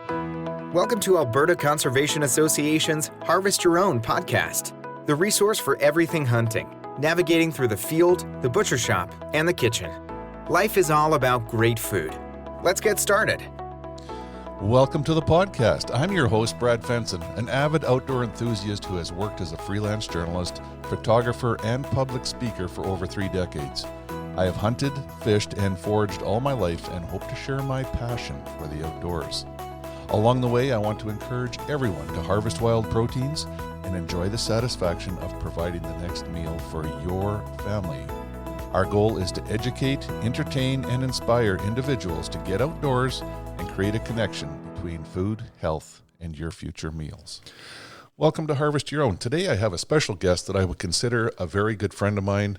Welcome to Alberta Conservation Association's Harvest Your Own podcast, the resource for everything hunting, navigating through the field, the butcher shop, and the kitchen. Life is all about great food. Let's get started. Welcome to the podcast. I'm your host, Brad Fenson, an avid outdoor enthusiast who has worked as a freelance journalist, photographer, and public speaker for over 3 decades. I have hunted, fished, and foraged all my life and hope to share my passion for the outdoors. Along the way, I want to encourage everyone to harvest wild proteins and enjoy the satisfaction of providing the next meal for your family. Our goal is to educate, entertain, and inspire individuals to get outdoors and create a connection between food, health, and your future meals. Welcome to Harvest Your Own. Today I have a special guest that I would consider a very good friend of mine.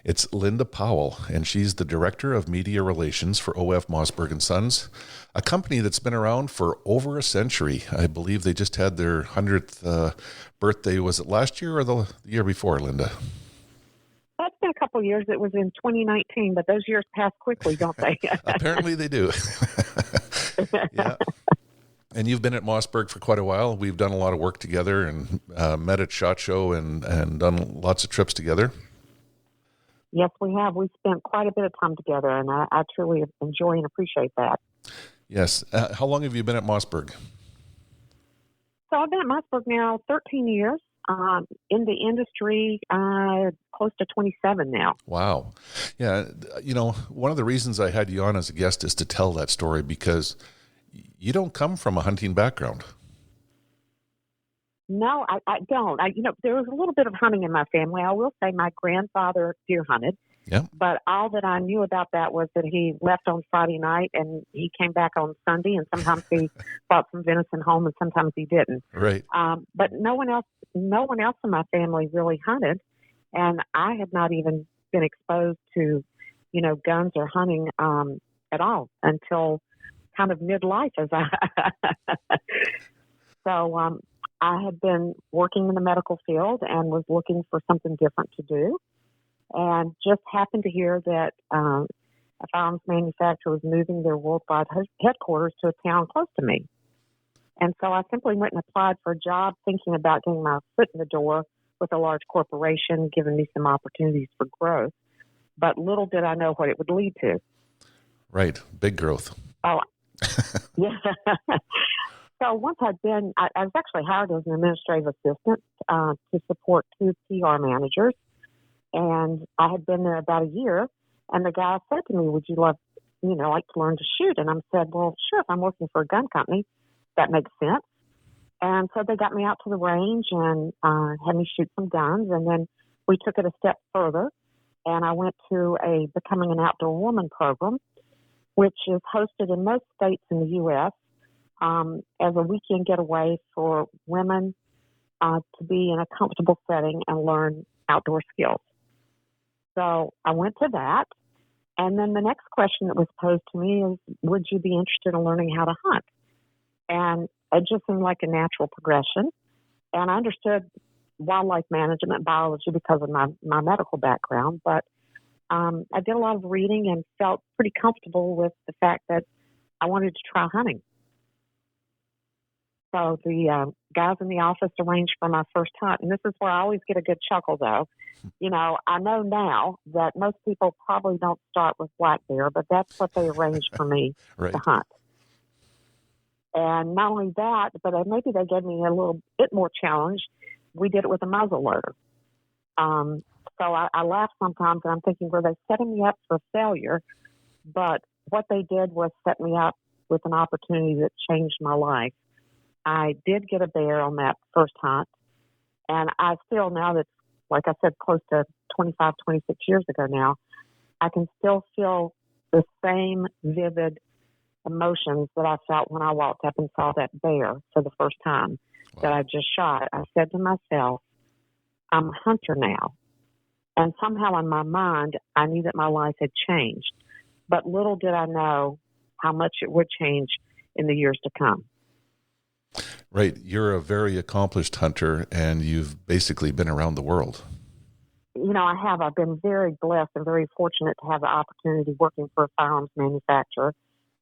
It's Linda Powell, and she's the Director of Media Relations for O.F. Mossberg & Sons, a company that's been around for over a century. I believe they just had their 100th birthday. Was it last year or the year before, Linda? That's been a couple of years. It was in 2019, but those years pass quickly, don't they? Apparently they do. Yeah. And you've been at Mossberg for quite a while. We've done a lot of work together and met at SHOT Show and done lots of trips together. Yes, we have. We've spent quite a bit of time together, and I truly enjoy and appreciate that. Yes. How long have you been at Mossberg? So I've been at Mossberg now 13 years. In the industry, close to 27 now. Wow. Yeah. You know, one of the reasons I had you on as a guest is to tell that story because you don't come from a hunting background. No, I don't. There was a little bit of hunting in my family. I will say my grandfather deer hunted. Yeah. But all that I knew about that was that he left on Friday night and he came back on Sunday, and sometimes he brought some venison home and sometimes he didn't. Right. But no one else in my family really hunted, and I had not even been exposed to, guns or hunting at all until kind of midlife. So I had been working in the medical field and was looking for something different to do. And just happened to hear that a firearms manufacturer was moving their worldwide headquarters to a town close to me. And so I simply went and applied for a job, thinking about getting my foot in the door with a large corporation, giving me some opportunities for growth. But little did I know what it would lead to. Right. Big growth. Oh, yeah. So once I was actually hired as an administrative assistant to support 2 PR managers. And I had been there about a year, and the guy said to me, would you like to learn to shoot? And I said, well, sure, if I'm working for a gun company, that makes sense. And so they got me out to the range and had me shoot some guns, and then we took it a step further, and I went to a Becoming an Outdoor Woman program, which is hosted in most states in the U.S. As a weekend getaway for women to be in a comfortable setting and learn outdoor skills. So I went to that, and then the next question that was posed to me is, would you be interested in learning how to hunt? And it just seemed like a natural progression. And I understood wildlife management, biology, because of my medical background, but I did a lot of reading and felt pretty comfortable with the fact that I wanted to try hunting. So the guys in the office arranged for my first hunt, and this is where I always get a good chuckle, though. I know now that most people probably don't start with black bear, but that's what they arranged for me Right. to hunt. And not only that, but maybe they gave me a little bit more challenge. We did it with a muzzle loader. So I laugh sometimes, and I'm thinking, were they setting me up for failure? But what they did was set me up with an opportunity that changed my life. I did get a bear on that first hunt, and I still, now that's, like I said, close to 25, 26 years ago now, I can still feel the same vivid emotions that I felt when I walked up and saw that bear for the first time. Wow. That I just shot. I said to myself, I'm a hunter now. And somehow in my mind, I knew that my life had changed. But little did I know how much it would change in the years to come. Right. You're a very accomplished hunter, and you've basically been around the world. I have. I've been very blessed and very fortunate to have the opportunity working for a firearms manufacturer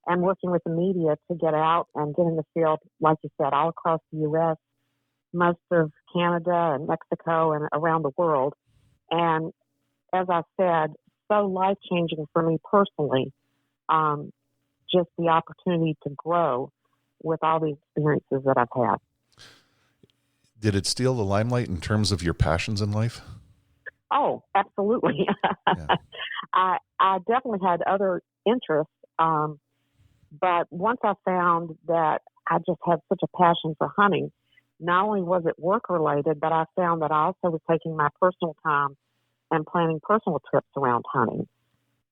and working with the media to get out and get in the field, like you said, all across the U.S., most of Canada and Mexico and around the world. And as I said, so life-changing for me personally, just the opportunity to grow with all the experiences that I've had. Did it steal the limelight in terms of your passions in life? Oh, absolutely. Yeah. I definitely had other interests, but once I found that I just had such a passion for hunting, not only was it work-related, but I found that I also was taking my personal time and planning personal trips around hunting.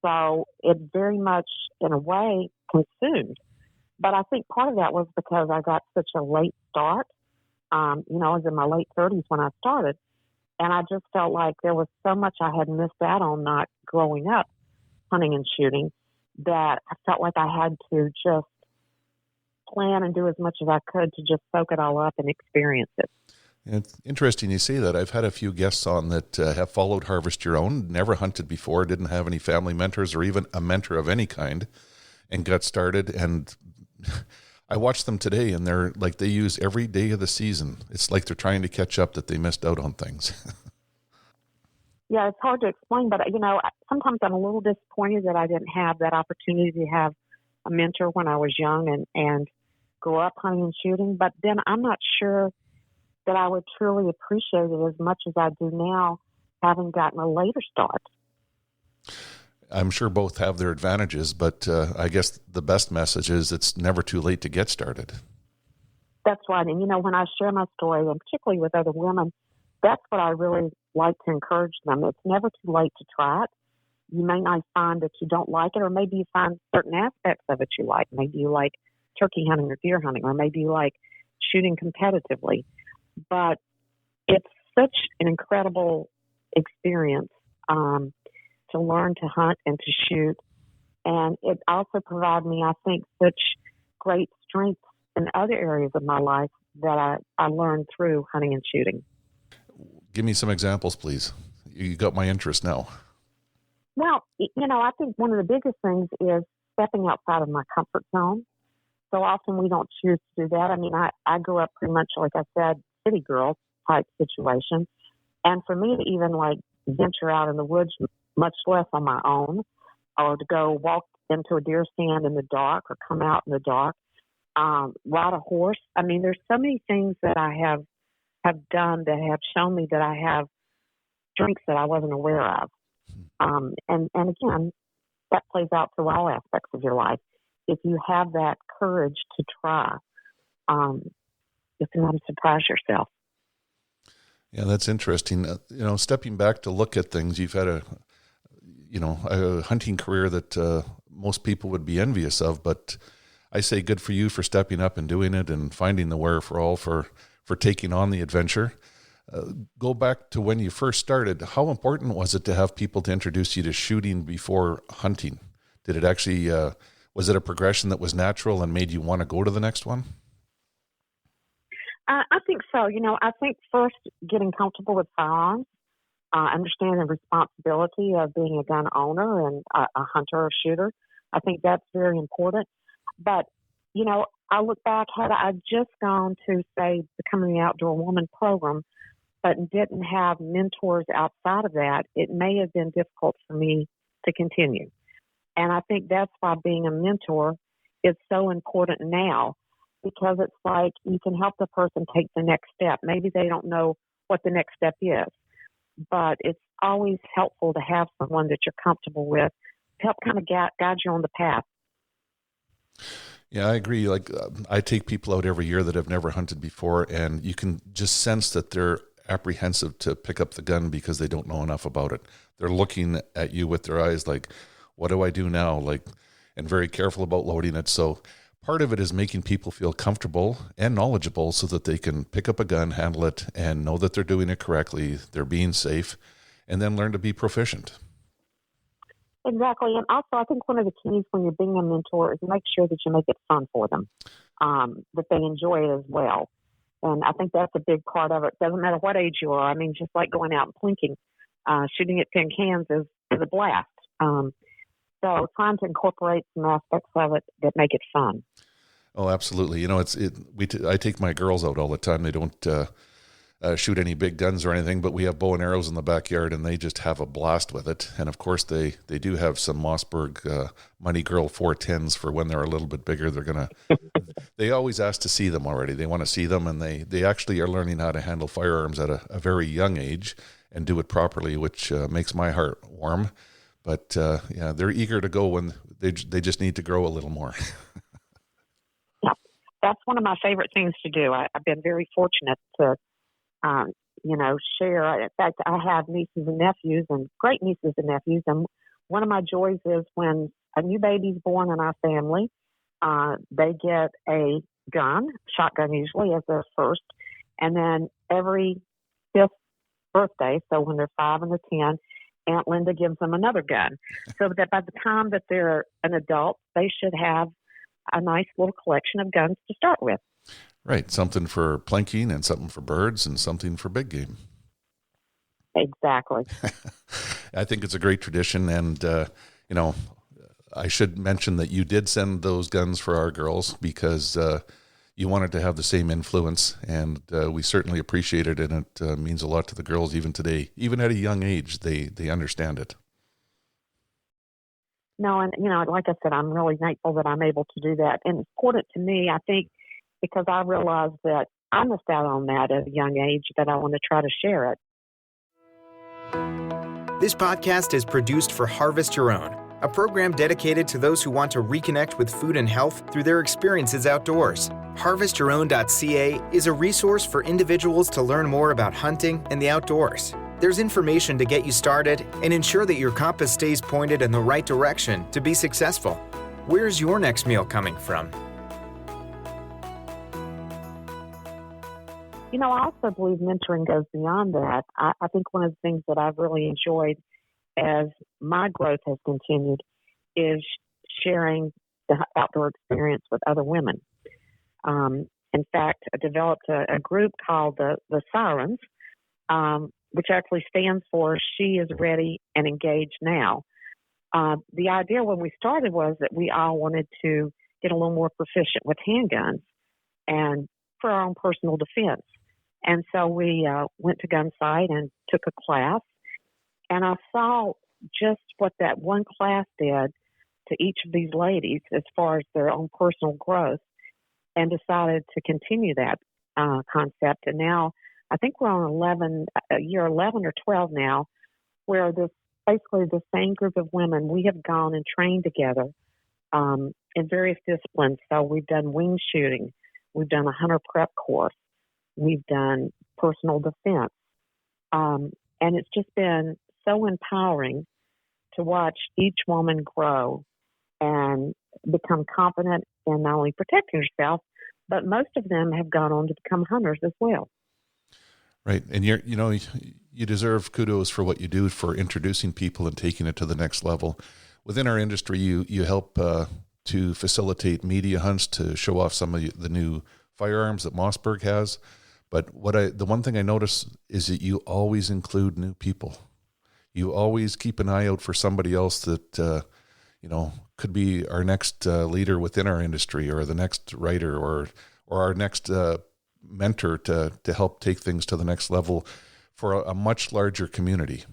So it very much, in a way, consumed. But I think part of that was because I got such a late start. I was in my late 30s when I started, and I just felt like there was so much I had missed out on not growing up hunting and shooting that I felt like I had to just plan and do as much as I could to just soak it all up and experience it. It's interesting you say that. I've had a few guests on that have followed Harvest Your Own, never hunted before, didn't have any family mentors or even a mentor of any kind, and got started. And I watch them today, and they're like, they use every day of the season. It's like they're trying to catch up that they missed out on things. Yeah, it's hard to explain, but, sometimes I'm a little disappointed that I didn't have that opportunity to have a mentor when I was young and grow up hunting and shooting. But then I'm not sure that I would truly appreciate it as much as I do now, having gotten a later start. I'm sure both have their advantages, but I guess the best message is it's never too late to get started. That's right. And, when I share my story, and particularly with other women, that's what I really like to encourage them. It's never too late to try it. You may not find that you don't like it, or maybe you find certain aspects of it you like. Maybe you like turkey hunting or deer hunting, or maybe you like shooting competitively. But it's such an incredible experience to learn to hunt and to shoot. And it also provided me, I think, such great strength in other areas of my life that I learned through hunting and shooting. Give me some examples, please. You got my interest now. Well, I think one of the biggest things is stepping outside of my comfort zone. So often we don't choose to do that. I mean, I grew up pretty much, like I said, city girl type situation. And for me to even venture out in the woods, much less on my own, or to go walk into a deer stand in the dark or come out in the dark, ride a horse. I mean, there's so many things that I have done that have shown me that I have strengths that I wasn't aware of. And again, that plays out through all aspects of your life. If you have that courage to try, you can surprise yourself. Yeah, that's interesting. Stepping back to look at things, you've had a hunting career that most people would be envious of, but I say good for you for stepping up and doing it and finding the wherewithal for taking on the adventure. Go back to when you first started. How important was it to have people to introduce you to shooting before hunting? Did it actually, was it a progression that was natural and made you want to go to the next one? I think so. I think first getting comfortable with firearms, understanding the responsibility of being a gun owner and a hunter or shooter. I think that's very important. But, I look back, had I just gone to, say, Becoming the Outdoor Woman program, but didn't have mentors outside of that, it may have been difficult for me to continue. And I think that's why being a mentor is so important now, because it's like you can help the person take the next step. Maybe they don't know what the next step is, but it's always helpful to have someone that you're comfortable with to help kind of guide you on the path. Yeah, I agree. I take people out every year that have never hunted before, and you can just sense that they're apprehensive to pick up the gun because they don't know enough about it. They're looking at you with their eyes like, what do I do now? And very careful about loading it. So part of it is making people feel comfortable and knowledgeable so that they can pick up a gun, handle it, and know that they're doing it correctly, they're being safe, and then learn to be proficient. Exactly. And also, I think one of the keys when you're being a mentor is make sure that you make it fun for them, that they enjoy it as well. And I think that's a big part of it. Doesn't matter what age you are. I mean, just like going out and plinking, shooting at tin cans is a blast. So trying to incorporate some aspects of it that make it fun. Oh, absolutely. I take my girls out all the time. They don't shoot any big guns or anything, but we have bow and arrows in the backyard, and they just have a blast with it. And of course, they do have some Mossberg Money Girl 410s for when they're a little bit bigger. They always ask to see them already. They want to see them, and they actually are learning how to handle firearms at a very young age and do it properly, which makes my heart warm. But they're eager to go when they just need to grow a little more. Yeah, that's one of my favorite things to do. I've been very fortunate to share. In fact, I have nieces and nephews, and great nieces and nephews. And one of my joys is when a new baby's born in our family, they get a gun, shotgun usually as their first. And then every 5th birthday, so when they're 5 and they're 10, Aunt Linda gives them another gun. So that by the time that they're an adult, they should have a nice little collection of guns to start with. Right. Something for plinking and something for birds and something for big game. Exactly. I think it's a great tradition. And, I should mention that you did send those guns for our girls because you wanted to have the same influence. And we certainly appreciate it. And it means a lot to the girls even today. Even at a young age, they understand it. No, and, like I said, I'm really thankful that I'm able to do that. And it's important to me, I think, because I realized that I missed out on that at a young age, that I want to try to share it. This podcast is produced for Harvest Your Own, a program dedicated to those who want to reconnect with food and health through their experiences outdoors. HarvestYourOwn.ca is a resource for individuals to learn more about hunting and the outdoors. There's information to get you started and ensure that your compass stays pointed in the right direction to be successful. Where's your next meal coming from? I also believe mentoring goes beyond that. I think one of the things that I've really enjoyed as my growth has continued is sharing the outdoor experience with other women. In fact, I developed a group called the SIRENs, which actually stands for She is Ready and Engaged Now. The idea when we started was that we all wanted to get a little more proficient with handguns and for our own personal defense. And so we went to Gunsight and took a class, and I saw just what that one class did to each of these ladies as far as their own personal growth, and decided to continue that concept. And now I think we're on year 11 or 12 now, where basically the same group of women, we have gone and trained together in various disciplines. So we've done wing shooting, we've done a hunter prep course, we've done personal defense. And it's just been so empowering to watch each woman grow and become confident in not only protecting herself, but most of them have gone on to become hunters as well. Right. And you deserve kudos for what you do for introducing people and taking it to the next level. Within our industry, you help to facilitate media hunts to show off some of the new firearms that Mossberg has. But the one thing I notice is that you always include new people. You always keep an eye out for somebody else that, could be our next leader within our industry, or the next writer, or our next mentor to help take things to the next level for a much larger community.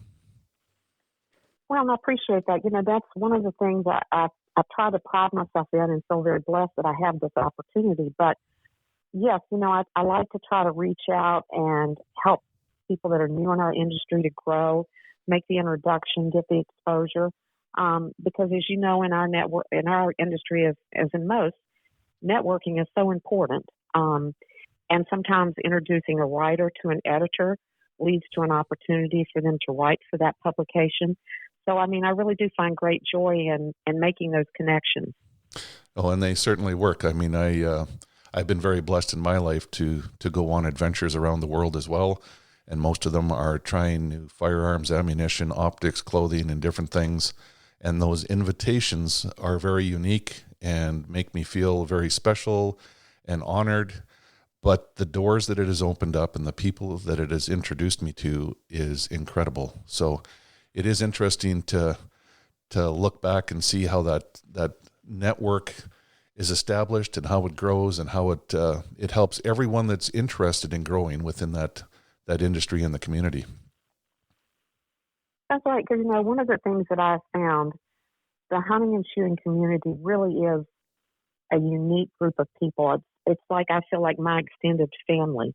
Well, and I appreciate that. That's one of the things I try to pride myself in, and feel very blessed that I have this opportunity. But yes, I like to try to reach out and help people that are new in our industry to grow, make the introduction, get the exposure. Because as you know, in our network, in our industry, as in most, networking is so important. And sometimes introducing a writer to an editor leads to an opportunity for them to write for that publication. So, I really do find great joy in making those connections. Oh, and they certainly work. I've been very blessed in my life to go on adventures around the world as well. And most of them are trying new firearms, ammunition, optics, clothing, and different things. And those invitations are very unique and make me feel very special and honored. But the doors that it has opened up and the people that it has introduced me to is incredible. So it is interesting to to look back and see how that network is established and how it grows and how it helps everyone that's interested in growing within that industry and the community. That's right, because one of the things that I found, the hunting and shooting community really is a unique group of people. It's like, I feel like my extended family.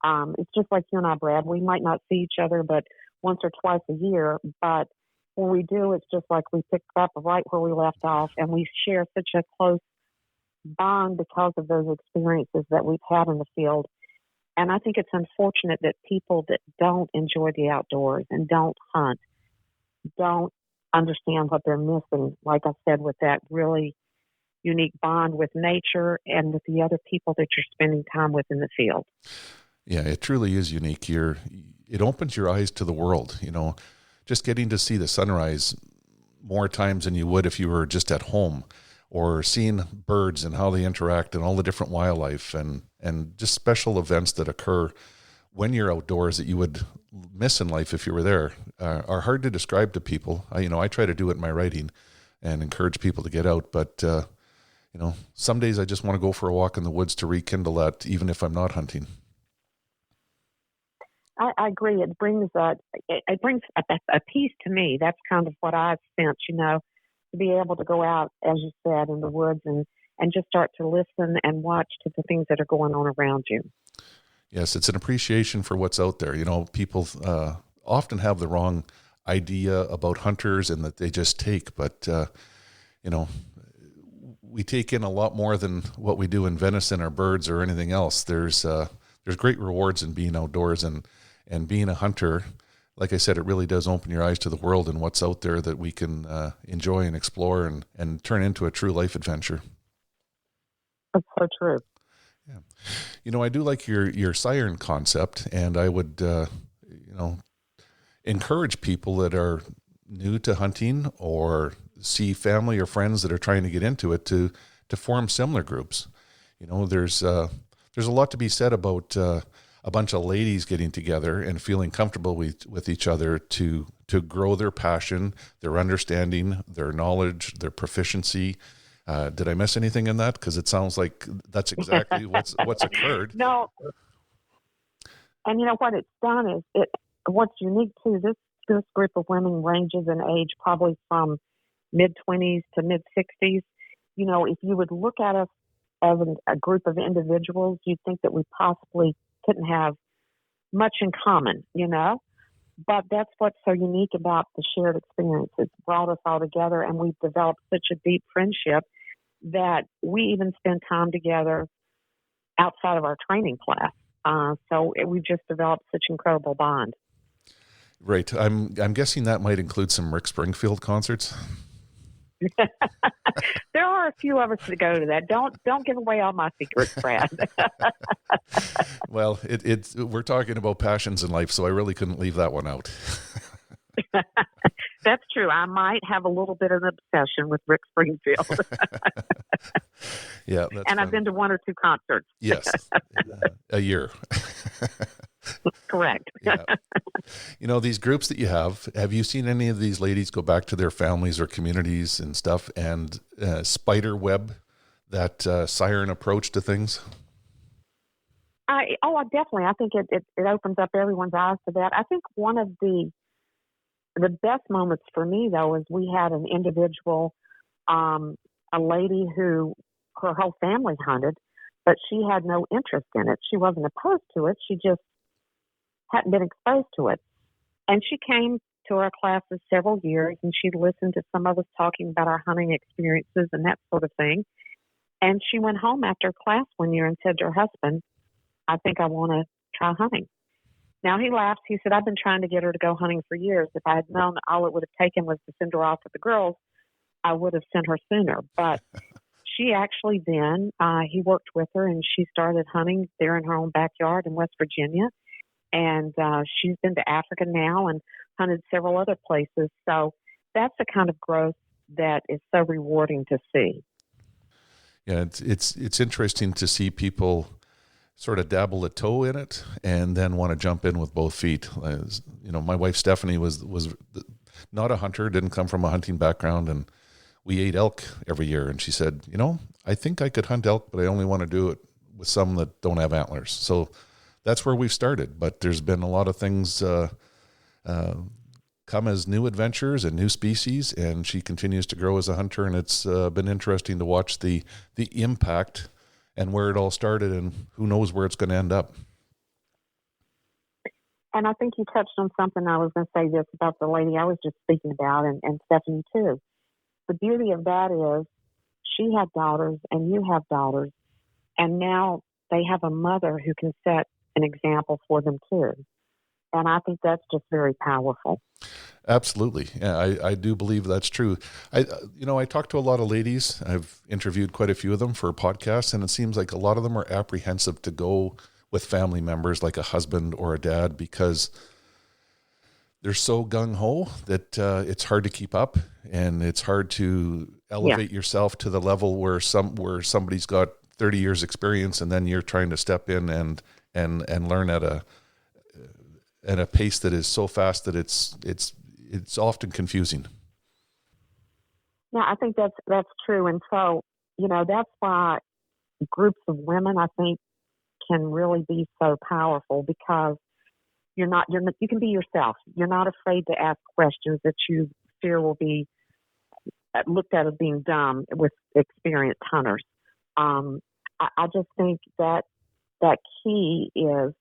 It's just like you and I, Brad. We might not see each other but once or twice a year, but when we do, it's just like we pick up right where we left off, and we share such a close bond because of those experiences that we've had in the field. And I think it's unfortunate that people that don't enjoy the outdoors and don't hunt don't understand what they're missing, like I said, with that really unique bond with nature and with the other people that you're spending time with in the field. Yeah, it truly is unique. It opens your eyes to the world, just getting to see the sunrise more times than you would if you were just at home, or seeing birds and how they interact and all the different wildlife and just special events that occur when you're outdoors that you would miss in life if you were there, are hard to describe to people. I try to do it in my writing and encourage people to get out, but some days I just want to go for a walk in the woods to rekindle that, even if I'm not hunting. I agree. It brings a peace to me. That's kind of what I've sensed, to be able to go out, as you said, in the woods and just start to listen and watch to the things that are going on around you. Yes, it's an appreciation for what's out there. People often have the wrong idea about hunters and that they just take, but we take in a lot more than what we do in venison or birds or anything else. There's great rewards in being outdoors and being a hunter. Like I said, it really does open your eyes to the world and what's out there that we can enjoy and explore and turn into a true life adventure. That's so true. Yeah. I do like your SIREN concept, and I would, encourage people that are new to hunting or see family or friends that are trying to get into it to form similar groups. There's a lot to be said about a bunch of ladies getting together and feeling comfortable with each other to grow their passion, their understanding, their knowledge, their proficiency. Did I miss anything in that? Because it sounds like that's exactly what's occurred. No. And what it's done is what's unique too, this group of women ranges in age probably from mid-20s to mid-60s. If you would look at us as a group of individuals, you'd think that we possibly couldn't have much in common, but that's what's so unique about the shared experience. It's brought us all together, and we've developed such a deep friendship that we even spend time together outside of our training class. So we've just developed such incredible bond. Right. I'm guessing that might include some Rick Springfield concerts. There are a few of us that go to that. Don't give away all my secrets, Brad. Well, we're talking about passions in life, so I really couldn't leave that one out. That's true. I might have a little bit of an obsession with Rick Springfield. Yeah, that's and funny. I've been to one or two concerts. Yes, a year. Correct. Yeah. These groups that you have you seen any of these ladies go back to their families or communities and stuff and spider web that SIREN approach to things? Definitely. I think it opens up everyone's eyes to that. I think one of the best moments for me, though, is we had an individual, a lady who her whole family hunted, but she had no interest in it. She wasn't opposed to it. She just hadn't been exposed to it. And she came to our classes several years, and she listened to some of us talking about our hunting experiences and that sort of thing. And she went home after class one year and said to her husband, I think I want to try hunting. Now, he laughed. He said, I've been trying to get her to go hunting for years. If I had known all it would have taken was to send her off with the girls, I would have sent her sooner. But she actually then, he worked with her, and she started hunting there in her own backyard in West Virginia. And she's been to Africa now and hunted several other places. So that's the kind of growth that is so rewarding to see. Yeah, it's interesting to see people sort of dabble a toe in it and then want to jump in with both feet. My wife Stephanie was not a hunter, didn't come from a hunting background, and we ate elk every year. And she said, I think I could hunt elk, but I only want to do it with some that don't have antlers. So that's where we've started. But there's been a lot of things come as new adventures and new species, and she continues to grow as a hunter. And it's been interesting to watch the impact and where it all started, and who knows where it's going to end up. And I think you touched on something. I was going to say this about the lady I was just speaking about, and Stephanie too. The beauty of that is she had daughters and you have daughters, and now they have a mother who can set an example for them too. And I think that's just very powerful. Absolutely. Yeah, I do believe that's true. I talk to a lot of ladies. I've interviewed quite a few of them for a podcast, and it seems like a lot of them are apprehensive to go with family members like a husband or a dad because they're so gung-ho that it's hard to keep up, and it's hard to elevate yourself to the level where somebody's got 30 years experience, and then you're trying to step in and learn at a pace that is so fast that it's often confusing. Yeah, I think that's true. And so, that's why groups of women, I think, can really be so powerful, because you can be yourself. You're not afraid to ask questions that you fear will be looked at as being dumb with experienced hunters. I just think that key is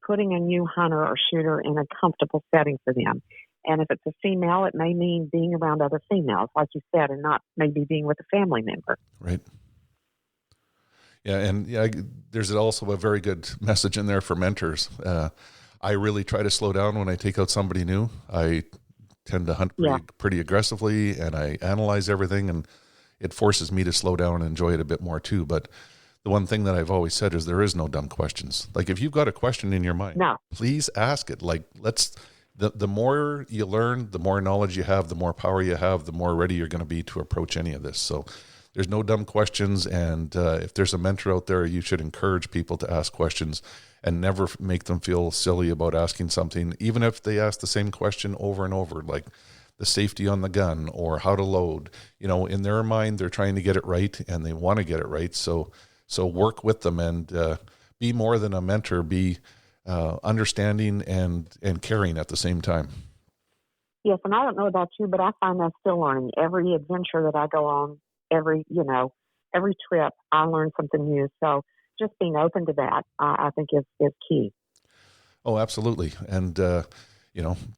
putting a new hunter or shooter in a comfortable setting for them. And if it's a female, it may mean being around other females, like you said, and not maybe being with a family member. Right. Yeah, and there's also a very good message in there for mentors. I really try to slow down when I take out somebody new. I tend to hunt pretty aggressively, and I analyze everything, and it forces me to slow down and enjoy it a bit more too. But the one thing that I've always said is there is no dumb questions. Like, if you've got a question in your mind, please ask it. Like, the more you learn, the more knowledge you have, the more power you have, the more ready you're going to be to approach any of this. So there's no dumb questions. And if there's a mentor out there, you should encourage people to ask questions and never make them feel silly about asking something, even if they ask the same question over and over, like the safety on the gun or how to load. In their mind, they're trying to get it right, and they want to get it right. So work with them and be more than a mentor, be understanding and caring at the same time. Yes, and I don't know about you, but I find I'm still learning. Every adventure that I go on, every trip, I learn something new. So just being open to that, I think is key. Oh, absolutely. And,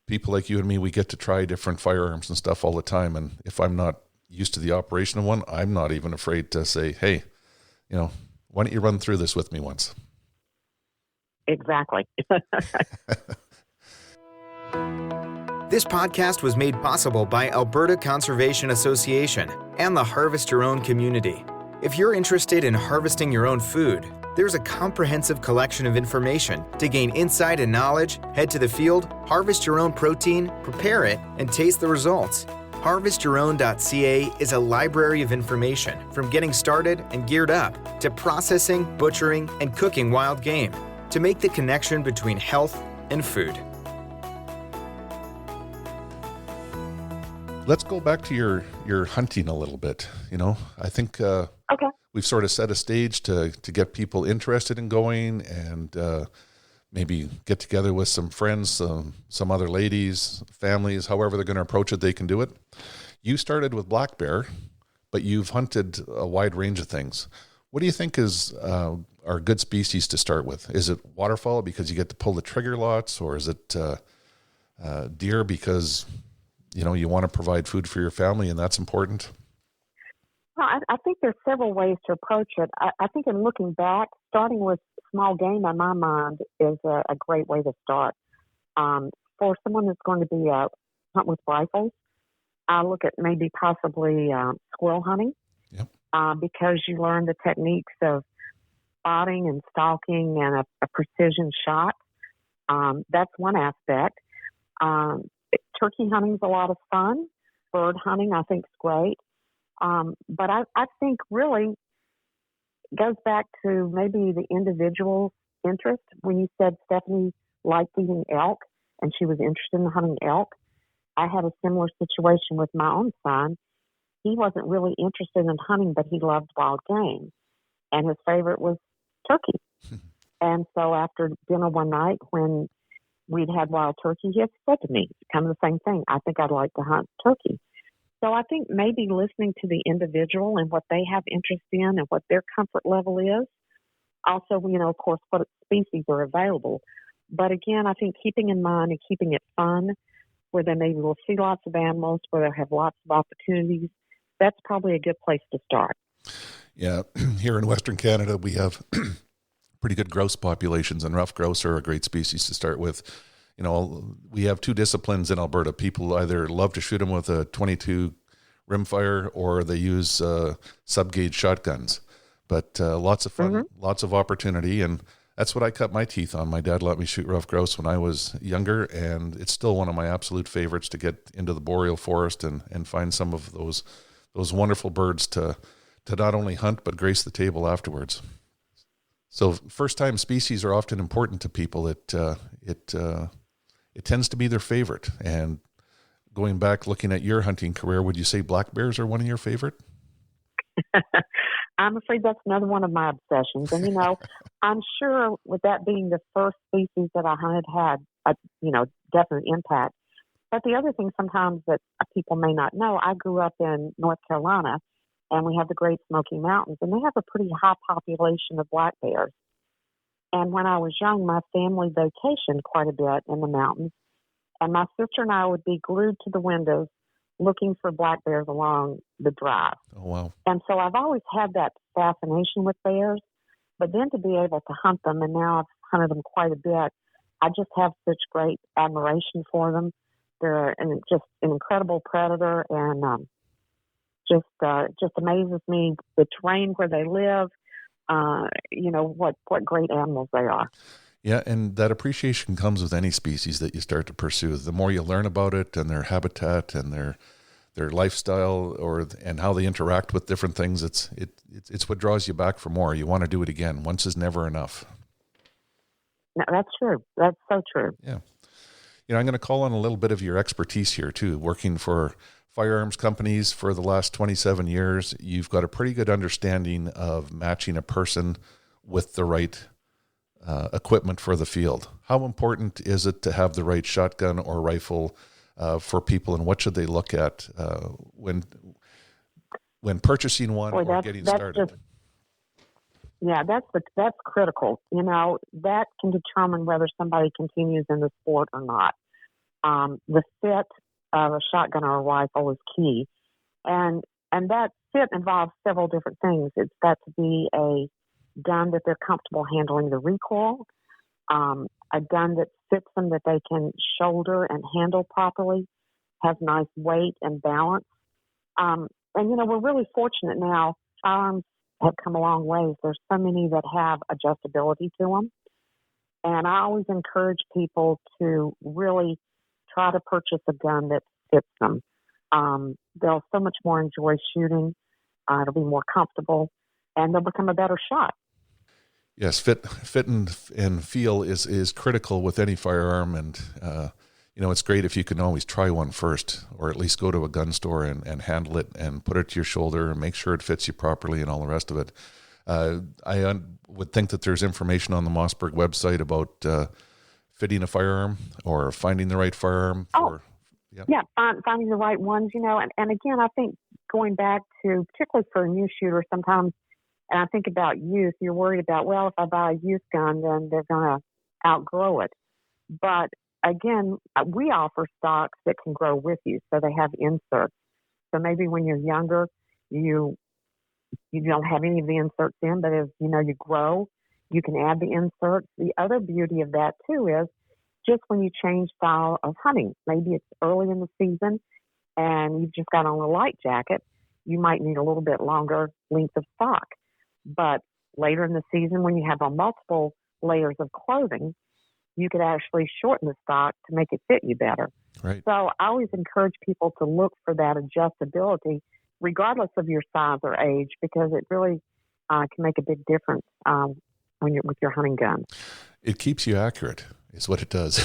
people like you and me, we get to try different firearms and stuff all the time. And if I'm not used to the operation of one, I'm not even afraid to say, hey, why don't you run through this with me once? Exactly. This podcast was made possible by Alberta Conservation Association and the Harvest Your Own community. If you're interested in harvesting your own food, there's a comprehensive collection of information to gain insight and knowledge. Head to the field, harvest your own protein, prepare it, and taste the results. HarvestYourOwn.ca is a library of information from getting started and geared up to processing, butchering, and cooking wild game to make the connection between health and food. Let's go back to your hunting a little bit. I think we've sort of set a stage to get people interested in going, and maybe get together with some friends, some other ladies, families, however they're going to approach it, they can do it. You started with black bear, but you've hunted a wide range of things. What do you think are good species to start with? Is it waterfowl because you get to pull the trigger lots, or is it deer because you want to provide food for your family and that's important? Well, I think there's several ways to approach it. I think in looking back, starting with small game in my mind is a great way to start. For someone that's going to be hunt with rifles, I look at maybe possibly squirrel hunting. Yep. Because you learn the techniques of spotting and stalking and a precision shot. That's one aspect. Turkey hunting is a lot of fun. Bird hunting, I think, is great. But I think really goes back to maybe the individual's interest. When you said Stephanie liked eating elk and she was interested in hunting elk, I had a similar situation with my own son. He wasn't really interested in hunting, but he loved wild game. And his favorite was turkey. And so after dinner one night when we'd had wild turkey, he had said to me, kind of the same thing, I think I'd like to hunt turkey. So I think maybe listening to the individual and what they have interest in and what their comfort level is. Also, of course, what species are available. But again, I think keeping in mind and keeping it fun, where they maybe will see lots of animals, where they'll have lots of opportunities, that's probably a good place to start. Yeah, here in Western Canada, we have pretty good grouse populations, and rough grouse are a great species to start with. We have two disciplines in Alberta. People either love to shoot them with a .22 rimfire, or they use sub-gauge shotguns. But lots of fun, lots of opportunity, and that's what I cut my teeth on. My dad let me shoot rough grouse when I was younger, and it's still one of my absolute favorites to get into the boreal forest and find some of those wonderful birds to not only hunt but grace the table afterwards. So first-time species are often important to people. It tends to be their favorite. And going back, looking at your hunting career, would you say black bears are one of your favorite? I'm afraid that's another one of my obsessions. And, I'm sure with that being the first species that I hunted had a, definite impact. But the other thing sometimes that people may not know, I grew up in North Carolina, and we have the Great Smoky Mountains, and they have a pretty high population of black bears. And when I was young, my family vacationed quite a bit in the mountains, and my sister and I would be glued to the windows looking for black bears along the drive. Oh, wow. And so I've always had that fascination with bears, but then to be able to hunt them, and now I've hunted them quite a bit, I just have such great admiration for them. They're just an incredible predator, and just amazes me the terrain where they live. What great animals they are. Yeah, and that appreciation comes with any species that you start to pursue. The more you learn about it and their habitat and their lifestyle and how they interact with different things, it's what draws you back for more. You want to do it again. Once is never enough. No, that's true. That's so true. Yeah. I'm going to call on a little bit of your expertise here too. Working for firearms companies for the last 27 years, you've got a pretty good understanding of matching a person with the right equipment for the field. How important is it to have the right shotgun or rifle for people, and what should they look at when purchasing one or getting started? That's critical. That can determine whether somebody continues in the sport or not. The fit of a shotgun or a rifle is key, and that fit involves several different things. It's got to be a gun that they're comfortable handling the recoil, a gun that fits them, that they can shoulder and handle properly, has nice weight and balance. And we're really fortunate now. Firearms have come a long ways. There's so many that have adjustability to them. And I always encourage people to really try to purchase a gun that fits them. They'll so much more enjoy shooting. It'll be more comfortable, and they'll become a better shot. Yes, fit and feel is critical with any firearm, and it's great if you can always try one first, or at least go to a gun store and handle it and put it to your shoulder and make sure it fits you properly and all the rest of it. I would think that there's information on the Mossberg website about fitting a firearm or finding the right firearm. Finding the right ones, and again, I think going back to, particularly for a new shooter, sometimes, and I think about youth, you're worried about, well, if I buy a youth gun, then they're going to outgrow it. But again, we offer stocks that can grow with you, so they have inserts. So maybe when you're younger, you don't have any of the inserts in, but as you grow, you can add the inserts. The other beauty of that too is just when you change style of hunting. Maybe it's early in the season and you've just got on a light jacket, you might need a little bit longer length of stock. But later in the season, when you have on multiple layers of clothing, you could actually shorten the stock to make it fit you better. Right. So I always encourage people to look for that adjustability, regardless of your size or age, because it really can make a big difference when you're with your hunting gun. It keeps you accurate, is what it does.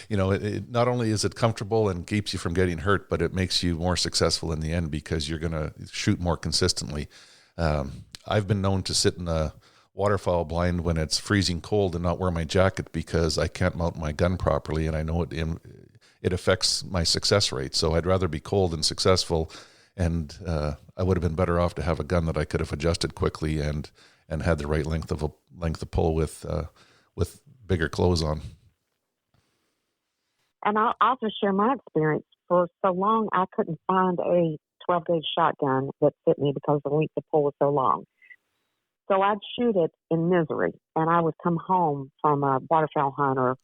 It not only is it comfortable and keeps you from getting hurt, but it makes you more successful in the end because you're going to shoot more consistently. I've been known to sit in a waterfowl blind when it's freezing cold and not wear my jacket because I can't mount my gun properly, and I know it affects my success rate. So I'd rather be cold and successful, and I would have been better off to have a gun that I could have adjusted quickly and had the right length of pull with bigger clothes on. And I'll just share my experience. For so long, I couldn't find a 12-gauge shotgun that fit me because the length of pull was so long. So I'd shoot it in misery, and I would come home from a waterfowl hunt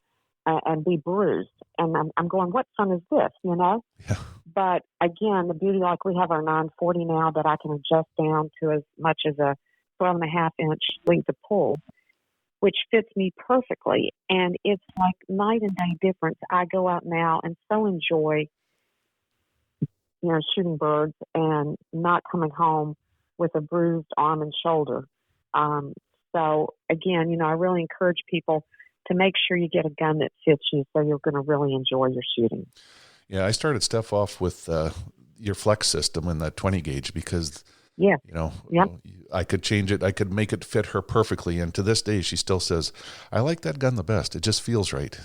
and be bruised. And I'm going, what fun is this, Yeah. But again, the beauty, like we have our 940 now that I can adjust down to as much as a 12.5-inch length of pull, which fits me perfectly. And it's like night and day difference. I go out now and so enjoy, shooting birds and not coming home with a bruised arm and shoulder. So again, I really encourage people to make sure you get a gun that fits you so you're going to really enjoy your shooting. Yeah, I started Steph off with your flex system and that 20 gauge because yeah. I could change it. I could make it fit her perfectly. And to this day, she still says, I like that gun the best. It just feels right.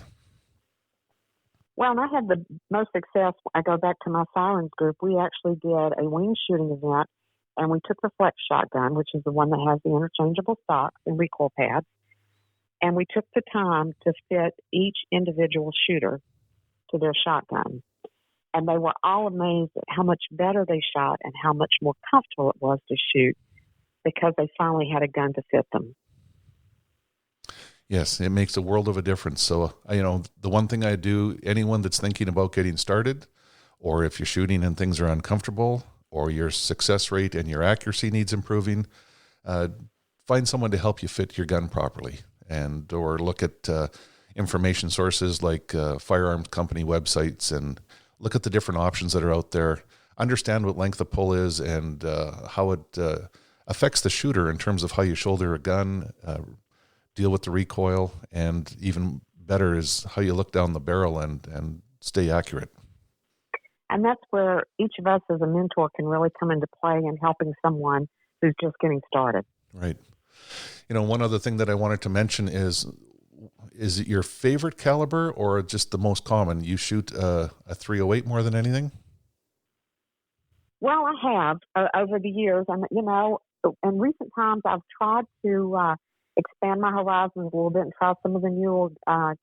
Well, and I had the most success. I go back to my SIRENs group. We actually did a wing shooting event, and we took the flex shotgun, which is the one that has the interchangeable stocks and recoil pads, and we took the time to fit each individual shooter to their shotgun. And they were all amazed at how much better they shot and how much more comfortable it was to shoot because they finally had a gun to fit them. Yes, it makes a world of a difference. So, the one thing I do, anyone that's thinking about getting started, or if you're shooting and things are uncomfortable, or your success rate and your accuracy needs improving, find someone to help you fit your gun properly, or look at information sources like firearms company websites and look at the different options that are out there. Understand what length of pull is and how it affects the shooter in terms of how you shoulder a gun, deal with the recoil, and even better is how you look down the barrel and stay accurate. And that's where each of us as a mentor can really come into play in helping someone who's just getting started. Right. One other thing that I wanted to mention is it your favorite caliber or just the most common? You shoot a 308 more than anything? Well, I have over the years. And, in recent times, I've tried to expand my horizons a little bit and try some of the newer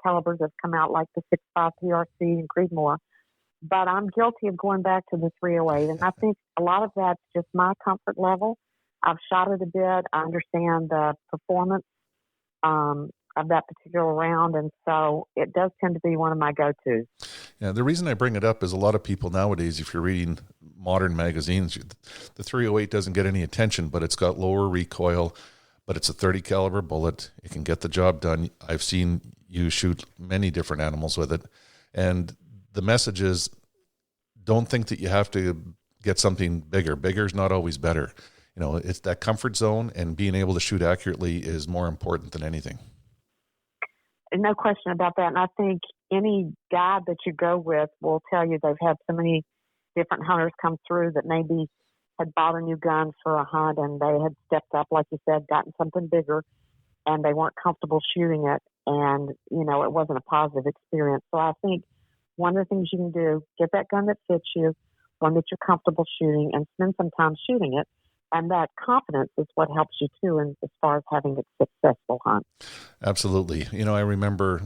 calibers that have come out, like the 6.5 PRC and Creedmoor. But I'm guilty of going back to the 308. And I think a lot of that's just my comfort level. I've shot it a bit. I understand the performance of that particular round. And so it does tend to be one of my go-tos. Yeah, the reason I bring it up is a lot of people nowadays, if you're reading modern magazines, the 308 doesn't get any attention, but it's got lower recoil, but it's a 30 caliber bullet. It can get the job done. I've seen you shoot many different animals with it. And the message is, don't think that you have to get something bigger. Bigger is not always better. It's that comfort zone, and being able to shoot accurately is more important than anything. No question about that. And I think any guide that you go with will tell you they've had so many different hunters come through that maybe had bought a new gun for a hunt and they had stepped up, like you said, gotten something bigger, and they weren't comfortable shooting it. And, it wasn't a positive experience. So I think one of the things you can do, get that gun that fits you, one that you're comfortable shooting, and spend some time shooting it. And that confidence is what helps you too, as far as having a successful hunt. Absolutely. I remember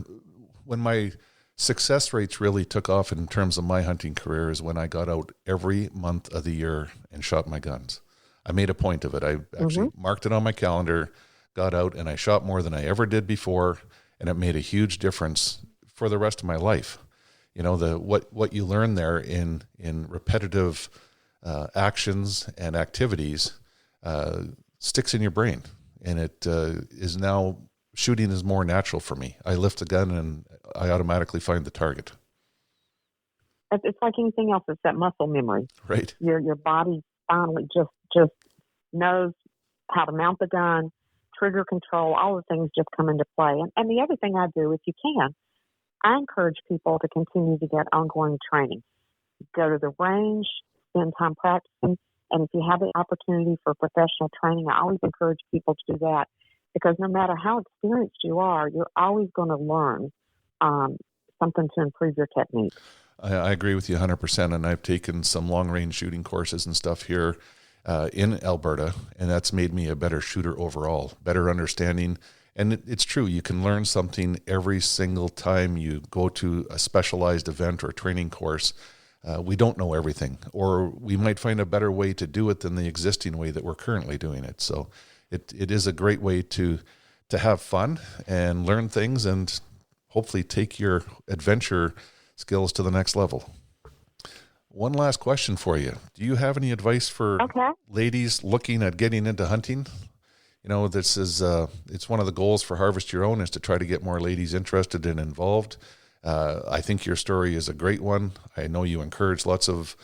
when my success rates really took off in terms of my hunting career is when I got out every month of the year and shot my guns. I made a point of it. I actually marked it on my calendar, got out, and I shot more than I ever did before, and it made a huge difference for the rest of my life. What you learn there in repetitive actions and activities sticks in your brain, and it is now shooting is more natural for me. I lift a gun and I automatically find the target. It's like anything else. It's that muscle memory. Right. Your body finally just knows how to mount the gun, trigger control, all the things just come into play. And the other thing I do, if you can, I encourage people to continue to get ongoing training. Go to the range, spend time practicing, and if you have the opportunity for professional training, I always encourage people to do that, because no matter how experienced you are, you're always going to learn something to improve your technique. I agree with you 100%, and I've taken some long-range shooting courses and stuff here in Alberta, and that's made me a better shooter overall, better understanding. And it's true, you can learn something every single time you go to a specialized event or training course. We don't know everything, or we might find a better way to do it than the existing way that we're currently doing it. So it is a great way to have fun and learn things and hopefully take your adventure skills to the next level. One last question for you. Do you have any advice for ladies looking at getting into hunting? You know, this is it's one of the goals for Harvest Your Own is to try to get more ladies interested and involved. I think your story is a great one. I know you encourage lots of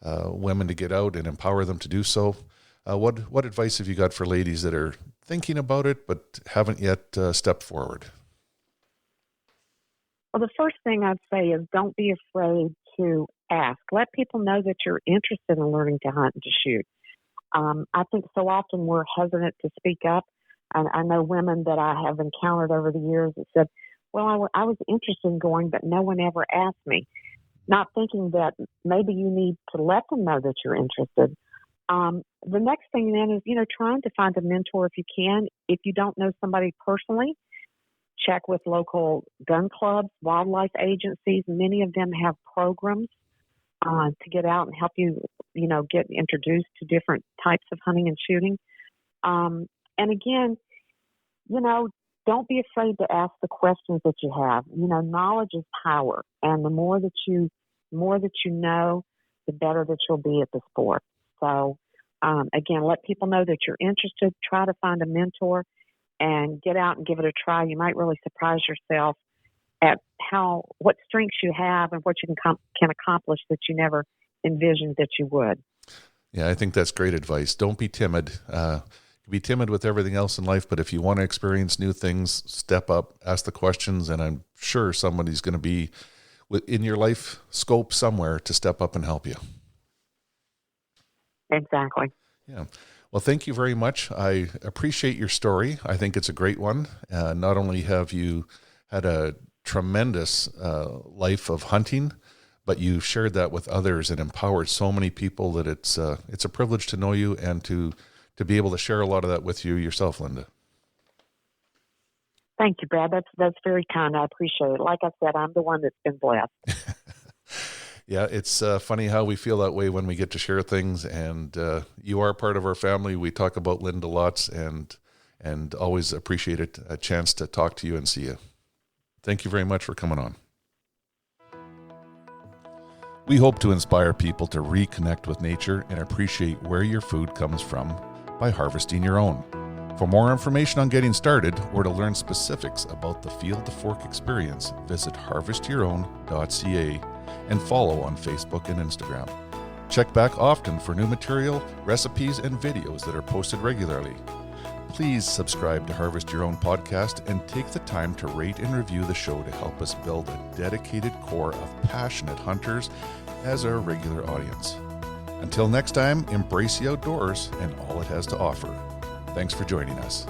women to get out and empower them to do so. What advice have you got for ladies that are thinking about it but haven't yet stepped forward? Well, the first thing I'd say is don't be afraid to ask. Let people know that you're interested in learning to hunt and to shoot. I think so often we're hesitant to speak up. And I know women that I have encountered over the years that said, well, I was interested in going, but no one ever asked me. Not thinking that maybe you need to let them know that you're interested. The next thing then is, trying to find a mentor if you can. If you don't know somebody personally, check with local gun clubs, wildlife agencies. Many of them have programs to get out and help you, get introduced to different types of hunting and shooting. And again, don't be afraid to ask the questions that you have. Knowledge is power, and the more that you know, the better that you'll be at the sport. So, again, let people know that you're interested. Try to find a mentor and get out and give it a try. You might really surprise yourself at what strengths you have and what you can accomplish that you never envisioned that you would. Yeah, I think that's great advice. Don't be timid. Be timid with everything else in life, but if you want to experience new things, step up, ask the questions, and I'm sure somebody's going to be in your life scope somewhere to step up and help you. Exactly. Yeah. Well, thank you very much. I appreciate your story. I think it's a great one. Not only have you had a tremendous life of hunting, but you've shared that with others and empowered so many people that it's a privilege to know you and to be able to share a lot of that with you yourself, Linda. Thank you, Brad. That's very kind. I appreciate it. Like I said, I'm the one that's been blessed. Yeah, it's funny how we feel that way when we get to share things, and you are part of our family. We talk about Linda lots and always appreciate it, a chance to talk to you and see you. Thank you very much for coming on. We hope to inspire people to reconnect with nature and appreciate where your food comes from by harvesting your own. For more information on getting started or to learn specifics about the Field to Fork experience, visit harvestyourown.ca and follow on Facebook and Instagram. Check back often for new material, recipes, and videos that are posted regularly. Please subscribe to Harvest Your Own podcast and take the time to rate and review the show to help us build a dedicated core of passionate hunters as our regular audience. Until next time, embrace the outdoors and all it has to offer. Thanks for joining us.